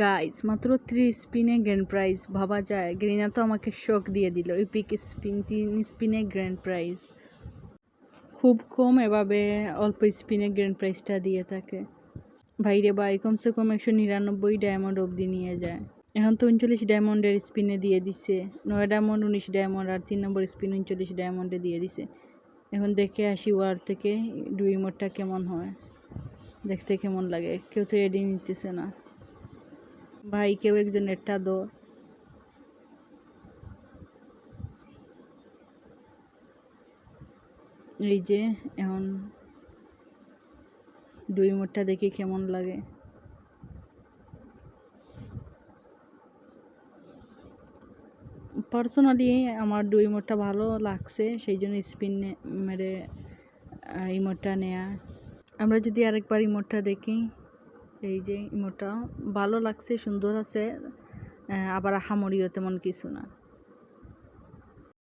Guys মাত্র 30 স্পিনে grand prize, ভাবা যায়। গ্রিনা তো আমাকে শক দিয়ে দিল। ইপিক স্পিন 3 স্পিনে গ্র্যান্ড প্রাইজ, খুব কম এভাবে অল্প স্পিনে গ্র্যান্ড প্রাইজটা দিয়ে থাকে। ভাইরে ভাই, কমসে কম 199 ডায়মন্ড অবধি নিয়ে যায়। এখন তো 39 ডায়মন্ডের স্পিনে দিয়ে দিছে, 9 ডায়মন্ড 19 ডায়মন্ড আর 3 নম্বর স্পিন 39 ডায়মন্ডে দিয়ে দিছে। এখন দেখে আসি ওয়ার থেকে ডুই মোডটা কেমন হয়, দেখতে কেমন লাগে। কেউ তো এডি নিতেছে না ভাই, কেউ একজন এটা দো। এই যে এখন ডুই মোডটা দেখি কেমন লাগে। পার্সোনালি আমার ডুই মোডটা ভালো লাগছে, সেই জন্য স্পিন মেরে ইমোটটা নেয়া। আমরা যদি আরেকবার ইমোটটা দেখি, এই যে ইমোটটা ভালো লাগছে, সুন্দর আছে, আবার আহামরিও তেমন কিছু না।